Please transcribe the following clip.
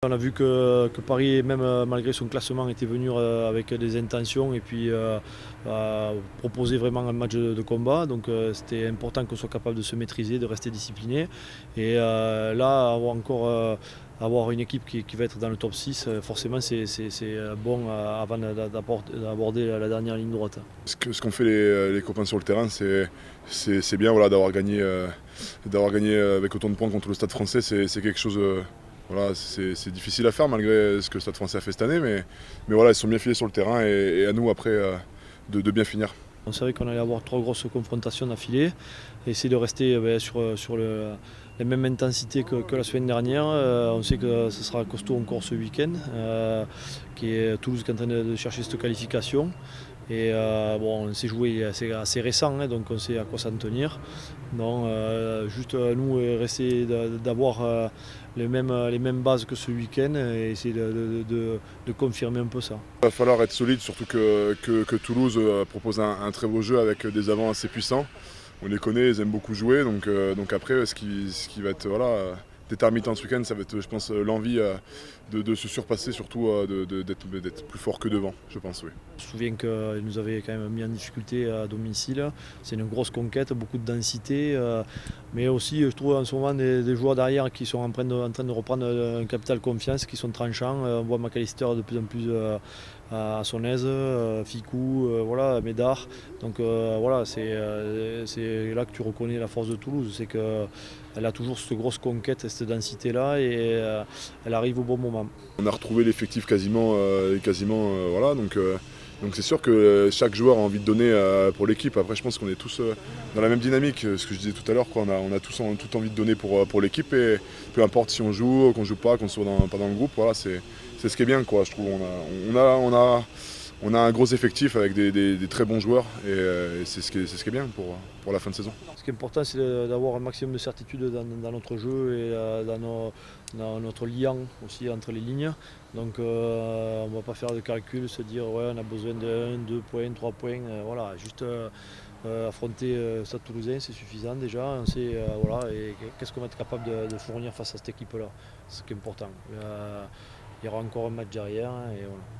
On a vu que Paris, même malgré son classement, était venu avec des intentions et puis proposer vraiment un match de combat. Donc c'était important qu'on soit capable de se maîtriser, de rester discipliné. Et là, avoir une équipe qui va être dans le top 6, forcément c'est bon avant d'aborder la dernière ligne droite. Ce qu'ont fait les copains sur le terrain, c'est bien voilà, d'avoir gagné avec autant de points contre le Stade français. C'est quelque chose. Voilà, c'est difficile à faire malgré ce que le Stade français a fait cette année, mais voilà, ils sont bien filés sur le terrain et à nous après de bien finir. On savait qu'on allait avoir trois grosses confrontations d'affilée, essayer de rester sur les mêmes intensités que la semaine dernière. On sait que ce sera costaud encore ce week-end, qui est Toulouse qui est en train de chercher cette qualification. Et bon, on s'est joué assez récent, hein, donc on sait à quoi s'en tenir. Donc juste nous rester d'avoir les mêmes bases que ce week-end et essayer de confirmer un peu ça. Il va falloir être solide, surtout que Toulouse propose un très beau jeu avec des avants assez puissants. On les connaît, ils aiment beaucoup jouer, donc après ce qui va être voilà, déterminant ce week-end, ça va être je pense l'envie de se surpasser, surtout d'être plus fort que devant, je pense oui. Je me souviens qu'ils nous avaient quand même mis en difficulté à domicile. C'est une grosse conquête, beaucoup de densité, mais aussi je trouve en ce moment des joueurs derrière qui sont en train de reprendre un capital confiance, qui sont tranchants. On voit McAllister de plus en plus à son aise, Ficou, voilà, Médard. Donc voilà, c'est là que tu reconnais la force de Toulouse, c'est qu'elle a toujours cette grosse conquête, cette densité-là, et elle arrive au bon moment. On a retrouvé l'effectif quasiment voilà, donc c'est sûr que chaque joueur a envie de donner pour l'équipe. Après je pense qu'on est tous dans la même dynamique, ce que je disais tout à l'heure, on a tous tout envie de donner pour l'équipe et peu importe si on joue, qu'on joue pas, qu'on soit pas dans le groupe, voilà, c'est ce qui est bien quoi, je trouve. On a un gros effectif avec des très bons joueurs et c'est ce qui est bien pour la fin de saison. Ce qui est important, c'est d'avoir un maximum de certitude dans notre jeu et dans notre lien aussi entre les lignes. Donc on ne va pas faire de calcul, se dire ouais, on a besoin de 1, 2 points, 3 points. Voilà, juste affronter Stade Toulousain, c'est suffisant déjà. On sait voilà, et qu'est-ce qu'on va être capable de fournir face à cette équipe-là. C'est ce qui est important. Il y aura encore un match derrière et voilà.